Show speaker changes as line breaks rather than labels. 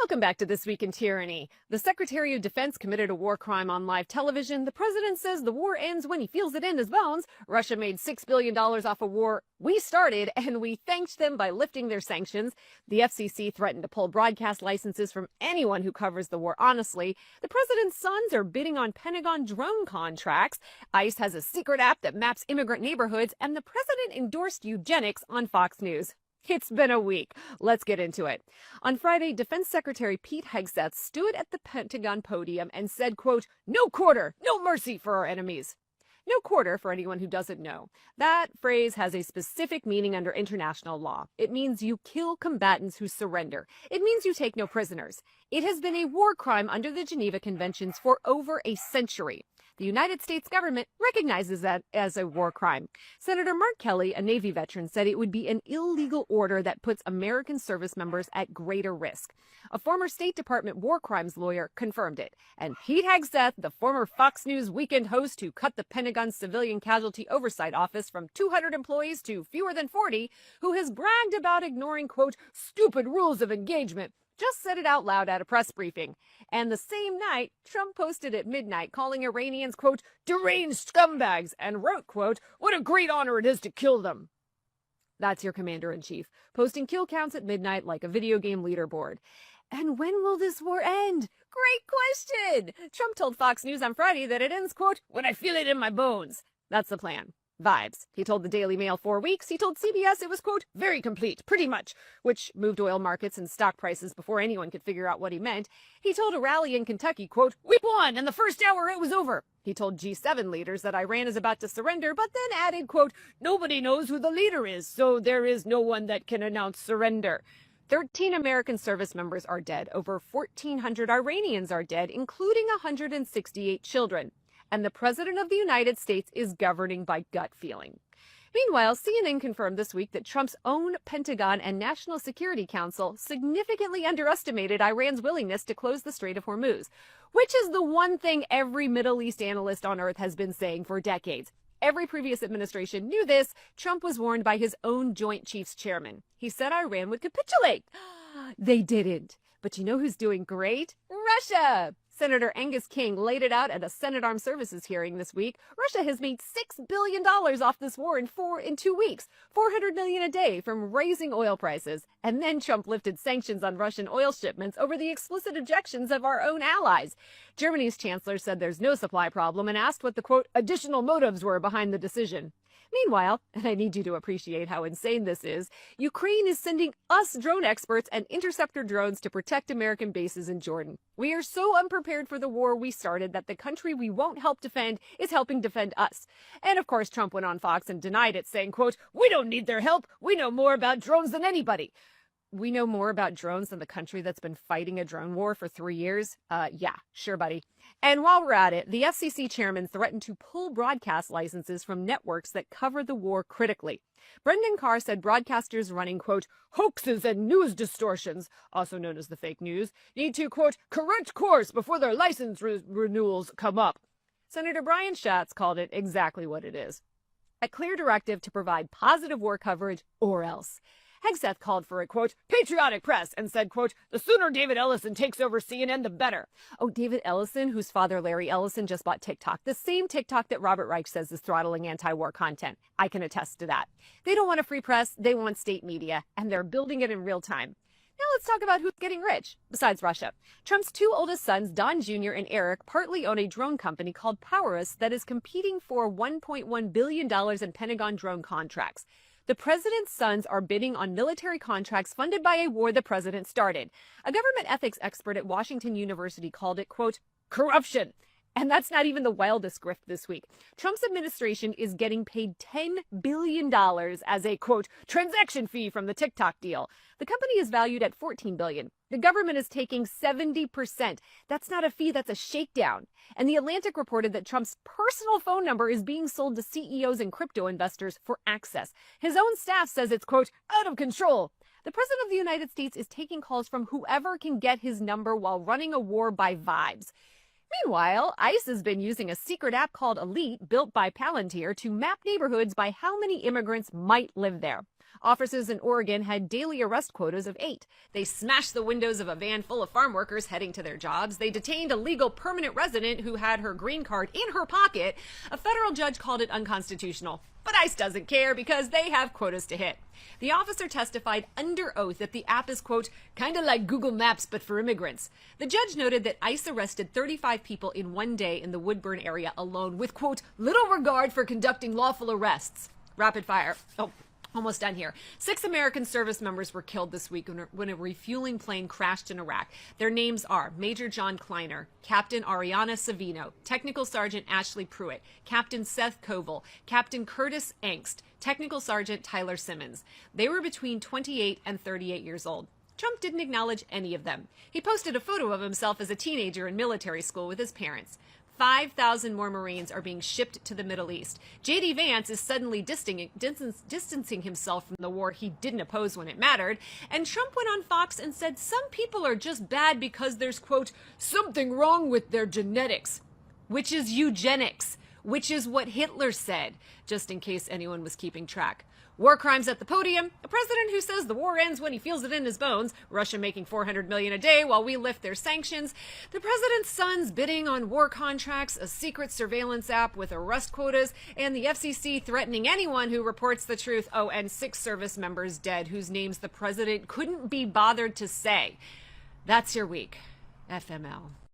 Welcome back to This Week in Tyranny. The Secretary of Defense committed a war crime on live television. The president says the war ends when he feels it in his bones. Russia made $6 billion off a war we started, and we thanked them by lifting their sanctions. The FCC threatened to pull broadcast licenses from anyone who covers the war honestly. The president's sons are bidding on Pentagon drone contracts. ICE has a secret app that maps immigrant neighborhoods, and the president endorsed eugenics on Fox News. It's been a week. Let's get into it. On Friday, Defense Secretary Pete Hegseth stood at the Pentagon podium and said, quote, "No quarter, no mercy for our enemies." No quarter, for anyone who doesn't know. That phrase has a specific meaning under international law. It means you kill combatants who surrender. It means you take no prisoners. It has been a war crime under the Geneva Conventions for over a century. The United States government recognizes that as a war crime. Senator Mark Kelly, a Navy veteran, said it would be an illegal order that puts American service members at greater risk. A former State Department war crimes lawyer confirmed it. And Pete Hegseth, the former Fox News weekend host who cut the Pentagon's Civilian Casualty Oversight Office from 200 employees to fewer than 40, who has bragged about ignoring, quote, "stupid rules of engagement," just said it out loud at a press briefing. And the same night, Trump posted at midnight calling Iranians, quote, "deranged scumbags," and wrote, quote, "what a great honor it is to kill them." That's your commander-in-chief, posting kill counts at midnight like a video game leaderboard. And when will this war end? Great question! Trump told Fox News on Friday that it ends, quote, "when I feel it in my bones." That's the plan. Vibes. He told the Daily Mail 4 weeks. He told CBS it was, quote, "very complete, pretty much," which moved oil markets and stock prices before anyone could figure out what he meant. He told a rally in Kentucky, quote, "we won, and the first hour it was over." He told G7 leaders that Iran is about to surrender, but then added, quote, "nobody knows who the leader is, so there is no one that can announce surrender." 13 American service members are dead. Over 1,400 Iranians are dead, including 168 children. And the President of the United States is governing by gut feeling. Meanwhile, CNN confirmed this week that Trump's own Pentagon and National Security Council significantly underestimated Iran's willingness to close the Strait of Hormuz, which is the one thing every Middle East analyst on earth has been saying for decades. Every previous administration knew this. Trump was warned by his own Joint Chiefs chairman. He said Iran would capitulate. They didn't. But you know who's doing great? Russia! Senator Angus King laid it out at a Senate Armed Services hearing this week. Russia has made $6 billion off this war in 2 weeks, $400 million a day from raising oil prices. And then Trump lifted sanctions on Russian oil shipments over the explicit objections of our own allies. Germany's chancellor said there's no supply problem and asked what the, quote, "additional motives were behind the decision." Meanwhile, and I need you to appreciate how insane this is, Ukraine is sending us drone experts and interceptor drones to protect American bases in Jordan. We are so unprepared for the war we started that the country we won't help defend is helping defend us. And of course, Trump went on Fox and denied it, saying, quote, "we don't need their help. We know more about drones than anybody." We know more about drones than the country that's been fighting a drone war for 3 years? Yeah, sure, buddy. And while we're at it, the FCC chairman threatened to pull broadcast licenses from networks that cover the war critically. Brendan Carr said broadcasters running, quote, "hoaxes and news distortions," also known as the fake news, need to, quote, "correct course before their license renewals come up." Senator Brian Schatz called it exactly what it is: a clear directive to provide positive war coverage or else. Hegseth called for a, quote, "patriotic press," and said, quote, "the sooner David Ellison takes over CNN, the better." Oh, David Ellison, whose father, Larry Ellison, just bought TikTok, the same TikTok that Robert Reich says is throttling anti-war content. I can attest to that. They don't want a free press. They want state media, and they're building it in real time. Now let's talk about who's getting rich, besides Russia. Trump's 2 oldest sons, Don Jr. and Eric, partly own a drone company called Powerus that is competing for $1.1 billion in Pentagon drone contracts. The president's sons are bidding on military contracts funded by a war the president started. A government ethics expert at Washington University called it, quote, "corruption." And that's not even the wildest grift this week. Trump's administration is getting paid $10 billion as a, quote, "transaction fee from the TikTok deal." The company is valued at $14 billion. The government is taking 70%. That's not a fee, that's a shakedown. And The Atlantic reported that Trump's personal phone number is being sold to CEOs and crypto investors for access. His own staff says it's, quote, "out of control." The president of the United States is taking calls from whoever can get his number while running a war by vibes. Meanwhile, ICE has been using a secret app called Elite, built by Palantir, to map neighborhoods by how many immigrants might live there. Officers in Oregon had daily arrest quotas of 8. They smashed the windows of a van full of farm workers heading to their jobs. They detained a legal permanent resident who had her green card in her pocket. A federal judge called it unconstitutional. But ICE doesn't care because they have quotas to hit. The officer testified under oath that the app is, quote, kind of like Google Maps but for immigrants. The judge noted that ICE arrested 35 people in one day in the Woodburn area alone with, quote, little regard for conducting lawful arrests. Rapid fire. Oh, almost done here. 6 American service members were killed this week when a refueling plane crashed in Iraq. Their names are Major John Kleiner, Captain Ariana Savino, Technical Sergeant Ashley Pruitt, Captain Seth Koval, Captain Curtis Angst, Technical Sergeant Tyler Simmons. They were between 28 and 38 years old. Trump didn't acknowledge any of them. He posted a photo of himself as a teenager in military school with his parents. 5,000 more Marines are being shipped to the Middle East. J.D. Vance is suddenly distancing himself from the war he didn't oppose when it mattered. And Trump went on Fox and said some people are just bad because there's, quote, something wrong with their genetics, which is eugenics, which is what Hitler said, just in case anyone was keeping track. War crimes at the podium, a president who says the war ends when he feels it in his bones, Russia making $400 million a day while we lift their sanctions, the president's sons bidding on war contracts, a secret surveillance app with arrest quotas, and the FCC threatening anyone who reports the truth. Oh, and 6 service members dead whose names the president couldn't be bothered to say. That's your week. FML.